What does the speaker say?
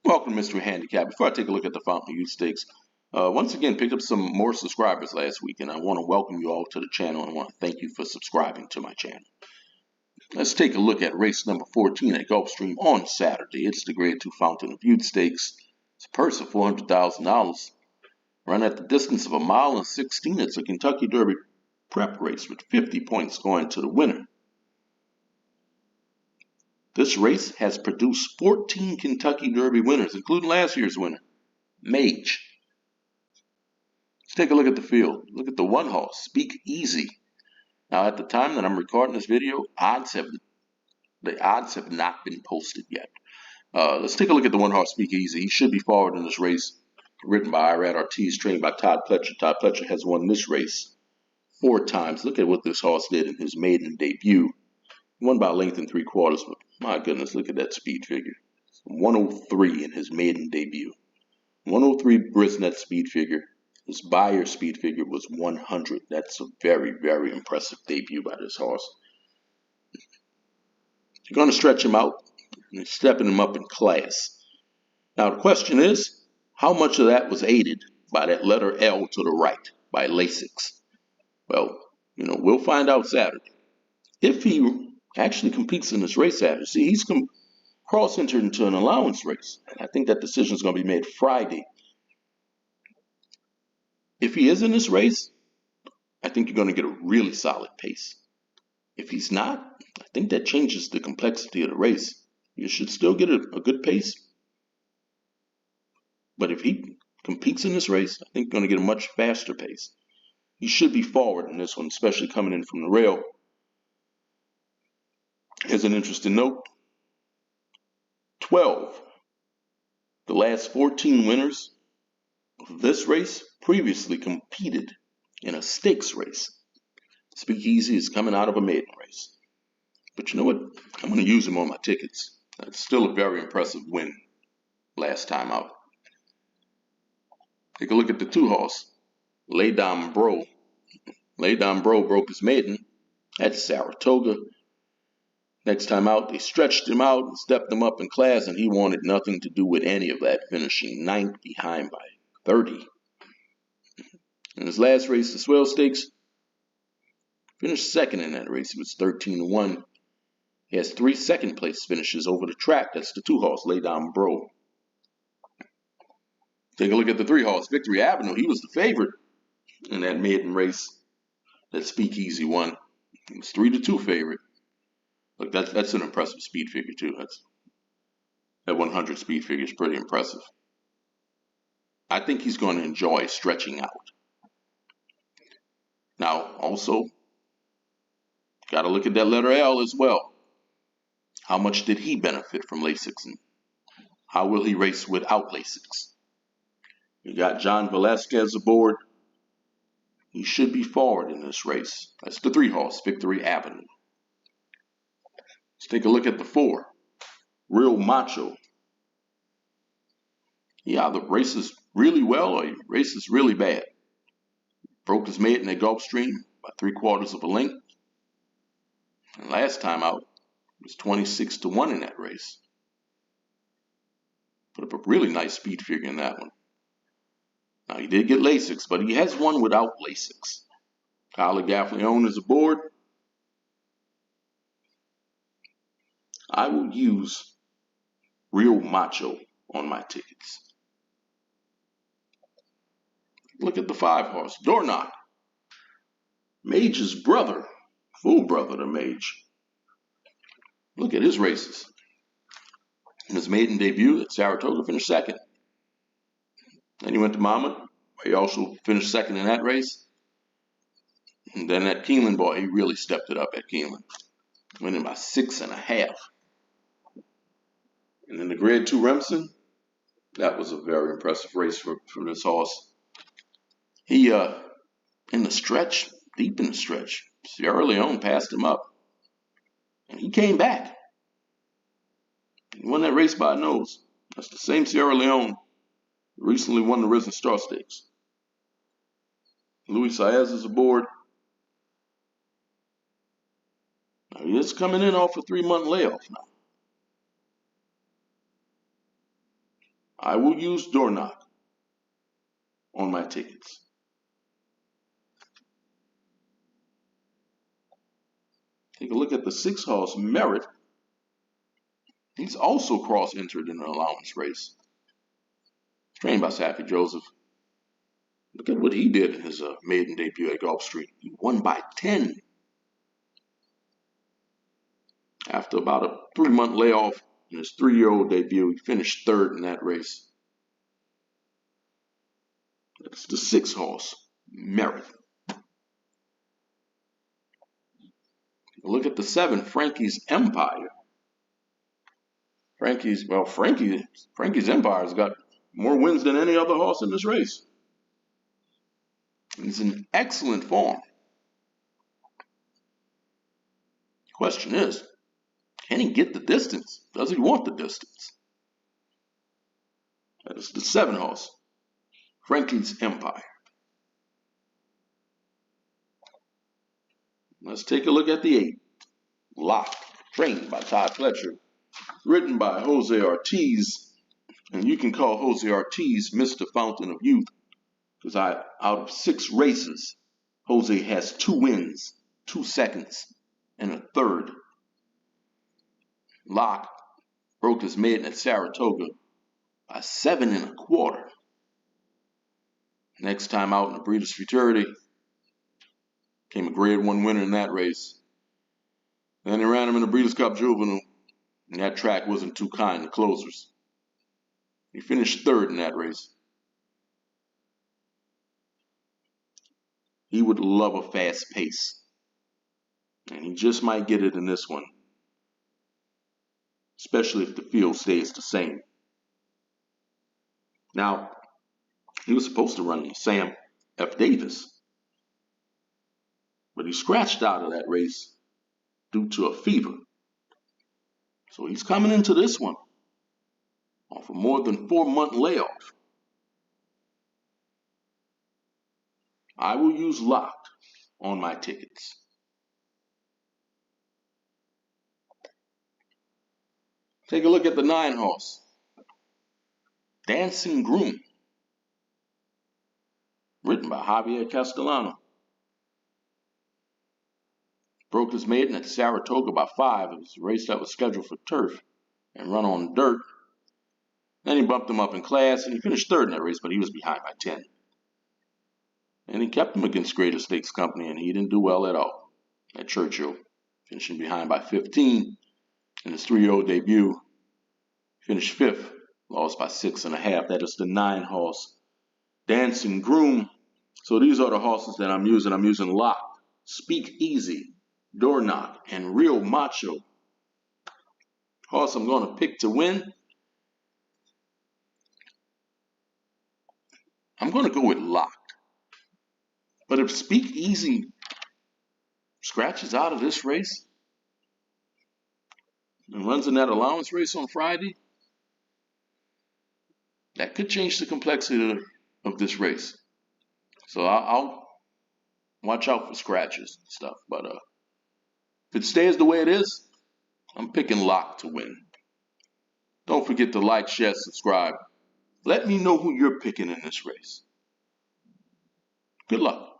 Welcome to Mystery Handicap. Before I take a look at the Fountain Youth Stakes, once again picked up some more subscribers last week, and I want to welcome you all to the channel and I want to thank you for subscribing to my channel. Let's take a look at race number 14 at Gulfstream on Saturday. It's the Grade 2 Fountain of Youth Stakes. It's a purse of $400,000. Run at the distance of 1.16 miles. It's a Kentucky Derby prep race with 50 points going to the winner. This race has produced 14 Kentucky Derby winners, including last year's winner, Macho. Let's take a look at the field. Look at the one horse, Speak Easy. Now, at the time that I'm recording this video, the odds have not been posted yet. Let's take a look at the one horse, Speak Easy. He should be forward in this race, ridden by Irad Ortiz, trained by Todd Pletcher. Todd Pletcher has won this race 4 times. Look at what this horse did in his maiden debut. Won by a length and 3/4, but my goodness, look at that speed figure. 103 in his maiden debut. 103 Brisnet speed figure. His Bayer speed figure was 100. That's a very, very impressive debut by this horse. You're going to stretch him out and stepping him up in class. Now the question is, how much of that was aided by that letter L to the right, by Lasix? Well, we'll find out Saturday. If he actually competes in this race Saturday, see, he's cross-entered into an allowance race. And I think that decision is going to be made Friday. If he is in this race, I think you're going to get a really solid pace. If he's not, I think that changes the complexity of the race. You should still get a good pace. But if he competes in this race, I think you're going to get a much faster pace. He should be forward in this one, especially coming in from the rail. Here's an interesting note. 12. The last 14 winners of this race previously competed in a stakes race. Speak Easy is coming out of a maiden race. But you know what? I'm going to use him on my tickets. That's still a very impressive win last time out. Take a look at the 2 horse, Lay Down Bro. Lay Down Bro broke his maiden at Saratoga. Next time out, they stretched him out and stepped him up in class, and he wanted nothing to do with any of that, finishing 9th behind by 30. In his last race, the Swell Stakes, finished 2nd in that race. He was 13-1. He has 3 second-place finishes over the track. That's the 2 horse, Lay Down Bro. Take a look at the 3 horse, Victory Avenue. He was the favorite in that maiden race that Speak Easy won. He was 3-2 favorite. Look, that's an impressive speed figure too. That 100 speed figure is pretty impressive. I think he's going to enjoy stretching out. Now, also, got to look at that letter L as well. How much did he benefit from Lasix? And how will he race without Lasix? You got John Velasquez aboard. He should be forward in this race. That's the 3 horse, Victory Avenue. Let's take a look at the 4, Real Macho. He either races really well or he races really bad. Broke his maiden at Gulfstream by 3/4 of a length. And last time out, he was 26-1 in that race. Put up a really nice speed figure in that one. Now, he did get Lasix, but he has one without Lasix. Kyle Gaffleone is aboard. I will use Real Macho on my tickets. Look at the 5 horse, Door Knock. Mage's brother, full brother to Mage. Look at his races. In his maiden debut at Saratoga, finished 2nd. Then he went to Monmouth, where he also finished 2nd in that race. And then at Keeneland, boy, he really stepped it up at Keeneland. Winning by 6.5. And in the Grade 2 Remsen, that was a very impressive race for this horse. He, in the stretch, deep in the stretch, Sierra Leone passed him up. And he came back. He won that race by a nose. That's the same Sierra Leone who recently won the Risen Star Stakes. Luis Saez is aboard. Now, he is coming in off a 3-month layoff now. I will use door knock on my tickets. Take a look at the 6-horse Merit. He's also cross-entered in an allowance race. Trained by Saffie Joseph. Look at what he did in his maiden debut at Gulfstream. He won by 10. After about a 3-month layoff in his 3-year-old debut, he finished 3rd in that race. That's the 6-horse Merit. Look at the 7, Frankie's Empire. Frankie's Empire's got more wins than any other horse in this race. He's in excellent form. Question is, can he get the distance? Does he want the distance? That is the 7-horse, Frankie's Empire. Let's take a look at the 8, Locked, trained by Todd Fletcher, written by Jose Ortiz. And you can call Jose Ortiz Mr. Fountain of Youth, because out of 6 races, Jose has 2 wins, 2 seconds, and a 3rd. Locked broke his maiden at Saratoga by 7 1/4. Next time out in the Breeders' Futurity, became a Grade 1 winner in that race. Then they ran him in the Breeders' Cup Juvenile, and that track wasn't too kind to closers. He finished 3rd in that race. He would love a fast pace, and he just might get it in this one, especially if the field stays the same. Now, he was supposed to run Sam F. Davis, but he scratched out of that race due to a fever. So he's coming into this one off a more than 4-month layoff. I will use Locked on my tickets. Take a look at the 9-horse, Dancing Groom, written by Javier Castellano. Broke his maiden at Saratoga by 5. It was a race that was scheduled for turf and run on dirt. Then he bumped him up in class, and he finished 3rd in that race, but he was behind by 10. And he kept him against Greater Stakes Company, and he didn't do well at all at Churchill, finishing behind by 15 in his 3-year-old debut. Finished 5th, lost by 6 1/2. That is the 9-horse, Dancing Groom. So these are the horses that I'm using. I'm using Locked, Speak Easy, Door Knock, and Real Macho. Horse I'm going to pick to win, I'm going to go with Locked. But if Speak Easy scratches out of this race and runs in that allowance race on Friday, that could change the complexity of this race. So I'll watch out for scratches and stuff. But if it stays the way it is, I'm picking Locked to win. Don't forget to like, share, subscribe. Let me know who you're picking in this race. Good luck.